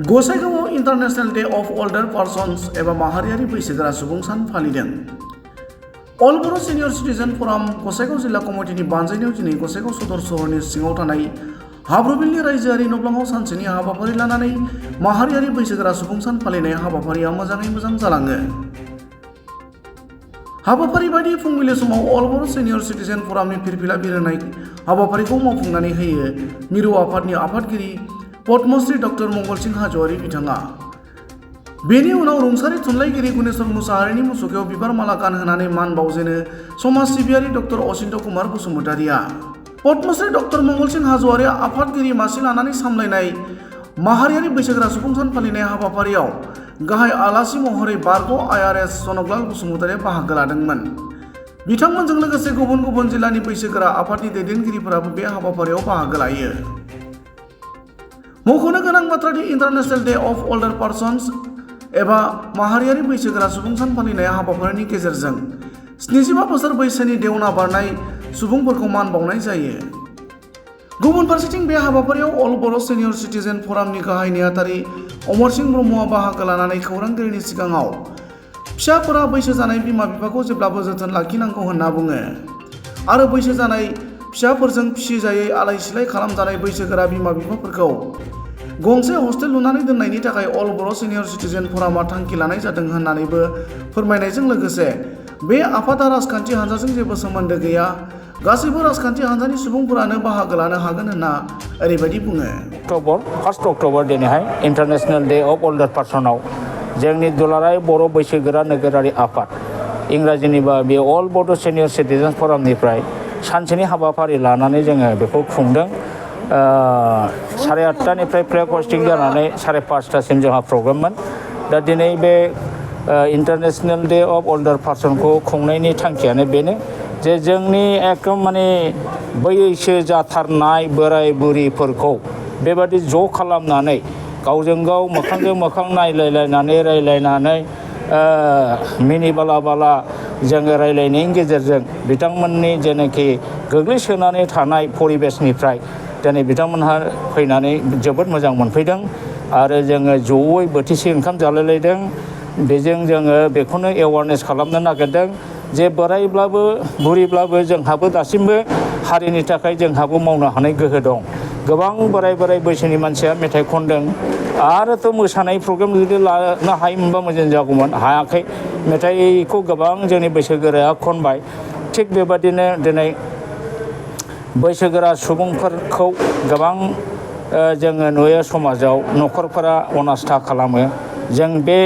गसाइगावआव international day of अल्डार Parsons एबा माहारियारि बैसोगोरा सुबुं सान फालिदों। अल बर' सिनियर सिटिजेन फराम गसाइगाव जिल्ला कमिटिनि बानजायनायाव दिनै गसाइगाव सदर सहरनि सिङाव थानाय हाब्रुबिलनि रायजोआरि नब्लाङाव सानसेनि हाबाफारि लानानै माहारियारि बैसोगोरा सुबुं सान फालिनाय हाबाफारिया मोजाङै मोजां जालाङो। हाबाफारि बायदि फुंबिलि समाव अल बर' सिनियर सिटिजेन फरामनि फिरफिला बिरहोनाय हाबाफारिखौ मावफुंनानै होयो मिरु आफादनि आफादगिरि पद्मश्री डक्टर मंगलसिं हाज'वारि बिथाङा। बेनि उनाव रुंसारि थुनलाइगिरि गुनेश्वर मुसाहारिनि मुसुखायाव बिबार माला गानहोनानै मान बावजेनो समाज सिबियारि डक्टर अचिन्त कुमार बसुमतारिया। पद्मश्री डक्टर मंगलसिं हाज'वारिया आफादगिरि मासि लानानै सामलायनाय माहारियारि बैसोगोरा सुबुं सान फालिनाय हाबाफारियाव गाहाय आलासि महरै बारग' IRS सनकलाल बसुमतारिया बाहागो लादोंमोन। बिथांमोनजों लोगोसे गुबुन गुबुन जिल्लानि बैसोगोरा आफादनि दैदेनगिरिफोराबो बे हाबाफारियाव बाहागो लायो। मख'नो गोनां बाथ्रादि इन्टारनेशनेल डे अफ अल्डार पार्सन्स एबा माहारियारि बैसोगोरा सुबुं सान फालिनाय हाबाफारिनि गेजेरजों 75 बोसोर बैसोनि देवना बारनाय सुबुंफोरखौ मान बावनाय जायो। गुबुन फारसेथिं बे हाबाफारियाव अल बर' सिनियर सिटिजेन फरामनि गाहाय नेहाथारि अमरसिं ब्रह्मआ बाहागो लानानै खौरांगिरिनि सिगाङाव फिसाफोरा बैसो जानाय बिमा बिफाखौ जेब्लाबो जोथोन लाखिनांगौ होनना बुङो आरो बैसो जानाय फिसाफोरजों फिसिजायै आलाय सिलाय खालामजानाय बैसोगोरा बिमा बिफाफोरखौ गंसे हस्टेल लुनानै दोननायनि थाखाय अल बर' सिनियर सिटिजेन फरामा थांखि लानाय जादों होननानैबो फोरमायनायजों लोगोसे बे आफादा राजखान्थि हानजाजों जेबो सोमोन्दो गैया, गासैबो राजखान्थि हानजानि सुबुंफोरानो बाहागो लानो हागोन होनना ओरैबायदि बुङो। 1 अक्ट'बर दिनैहाय इन्टारनेशनेल डे अफ अल्डार पार्सनाव जोंनि दुलाराय बर' बैसोगोरा नोगोरारि आफाद इंराजिनिबा बे अल बड' सिनियर सिटिजेन फरामनिफ्राय सानसेनि हाबाफारि लानानै जोङो बेखौ खुंदों। 8:30निफ्राय फ्लेग हस्टिं जानानै 5:30सिम जोंहा प्रग्राममोन। दा दिनै बे इन्टारनेशनेल डे अफ अल्डार पार्सनखौ खुंनायनि थांखियानो बेनो जे जोंनि एकदम माने बैसो जाथारनाय बोराय बुरिफोरखौ बेबादि ज' खालामनानै गावजों गाव मोखांजों मोखां नायलायलायनानै रायलायनानै मिनि बाला बाला जोङो रायलायनायनि गेजेरजों बिथांमोननि जेनाखि गोग्लैसोनानै थानाय परिबेसनिफ्राय दिनै बिथांमोनहा फैनानै जोबोद मोजां मोनफैदों आरो जोङो जयै बोथिसे ओंखाम जालायलायदों। बेजों जोङो बेखौनो एवारनेस खालामनो नागिरदों जे बोरायब्लाबो बुरिब्लाबो जोंहाबो दासिमबो हारिनि थाखाय जोंहाबो मावनो हानाय गोहो दं। गोबां बोराय बैसोनि मानसिया मेथाइ खनदों आरोथ' मोसानाय प्रग्राम जुदि लानो हायोमोनबा मोजां जागौमोन, हायाखै। मेथाइखौ गोबां जोंनि बैसोगोराया खनबाय। थिग बेबादिनो दिनै बैसोगोरा सुबुंफोरखौ गोबां जोङो नुयो समाजाव न'खरफोरा अनास्था खालामो। जों बे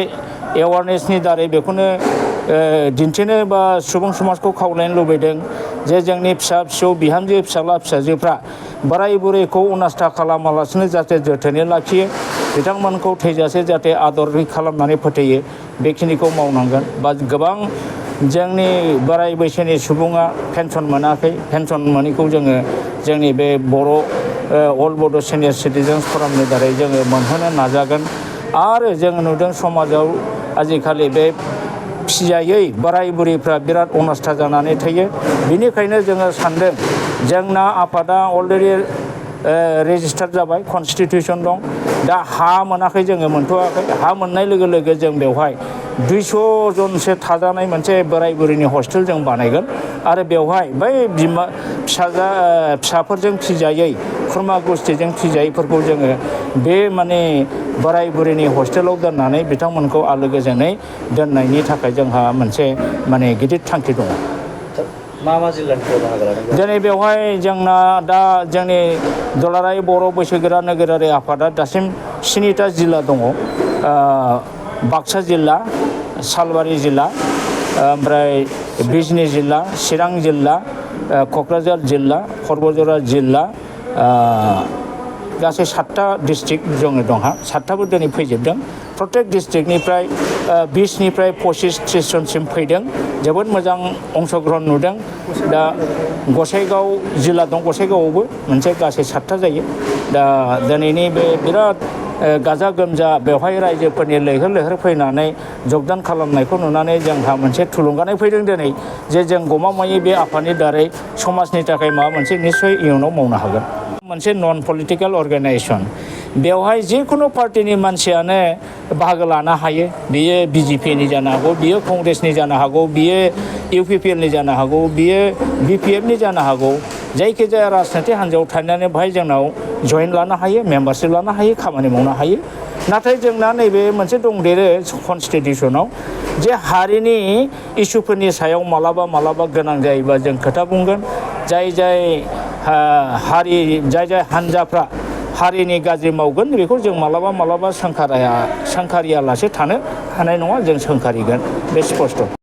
एवारनेसनि दारै बेखौनो दिन्थिनो बा सुबुं समाजखौ खावलायनो लुबैदों जे जोंनि फिसा फिसौ बिहामजो फिसाला फिसाजोफ्रा बोराय बुरैखौ अनास्था खालामालासिनो जाहाथे जोथोनै लाखियो, बिथांमोनखौ थैजासे जाहाथे आदर खालामनानै फोथैयो, बेखिनिखौ मावनांगोन। बा गोबां जोंनि बोराय बैसोनि सुबुङा पेन्सन मोनाखै, पेन्सन मोनैखौ जोङो जोंनि बे बर' अल बड' सिनियर सिटिजेन्स फरामनि दारै जोङो मोनहोनो नाजागोन। आरो जों नुदों समाजाव आजिखालि बे फिसिजायै बोराय बुरैफ्रा बिराद अनास्था जानानै थायो। बेनिखायनो जोङो सानदों जोंना आफादा अलरेडि रेजिस्टार जाबाय, कनस्टिटिउसन दं। दा हा मोनाखै, जोङो मोनथ'वाखै। हा मोननाय लोगो लोगो जों बेवहाय 200 जनसो थाजानाय मोनसे बोराय बुरैनि हस्टेल जों बानायगोन आरो बेवहाय बै फिसाफोरजों फिजायै खुरमा गुस्थिजों फिजायैफोरखौ जोङो बे माने बोराय बुरैनि हस्टेलाव दोननानै बिथांमोनखौ आलो गोजोनै दोननायनि थाखाय जोंहा मोनसे माने गिदिर थांखि दङ। मा जिल्लानिफ्राय बाहागो लादों? दिनै बेवहाय जोंना दा जोंनि दुलाराय बर' बैसोगोरा नोगोरारि आफादा दासिम 7टा जिल्ला दङ। बाक्सा जिल्ला, सालबारि जिल्ला, ओमफ्राय बिजनि जिल्ला, चिरां जिल्ला, क'क्राझार जिल्ला, पर्बतझार जिल्ला, गासै 7टा डिस्ट्रिक्ट जोङो दंहा। 7टाबो दिनै फैजोबदों। प्रत्येक डिस्ट्रिक्टनिफ्राय 20निफ्राय 25-30 जनसिम फैदों। जोबोद मोजां अंशग्रहण नुदों। दा गसाइगाव जिल्ला दं, गसाइगावआवबो मोनसे गासै 7टा जायो। दा दिनैनि बे बिराद गाजा गोमजा बेवहाय रायजोफोरनि लैहोर फैनानै जगदान खालामनायखौ नुनानै जोंहा मोनसे थुलुंगानाय फैदों दिनै जे जों गमामायै बे आफादनि दारै समाजनि थाखाय माबा मोनसे निस्सय इयुनाव मावनो हागोन। मोनसे नन पलिटिकेल अर्गानाइजेसन बेवहाय जिखुनु पार्टिनि मानसियानो बाहागो लानो हायो बियो BJPनि जानो हागौ बियो कंग्रेसनि जानो हागौ बियो UPPLनि जानो हागौ बियो BPFनि जानो हागौ जायखिजाया राजनितिक हान्जायाव थानानै बेवहाय जोंनाव जइन लानो हायो मेम्बारशिप लानो हायो खामानि मावनो हायो नाथाय जोंना नैबे मोनसे दंदेरो कनस्टिटिउसनाव जे हारिनि इसुफोरनि सायाव मालाबा गोनां जायोबा जों खोथा बुंगोन जाय हान्जाफ्रा हारिनि गाज्रि मावगोन बेखौ जों मालाबा सोंखारियालासे थानो हानाय नङा जों सोंखारिगोन बे स्पष्ट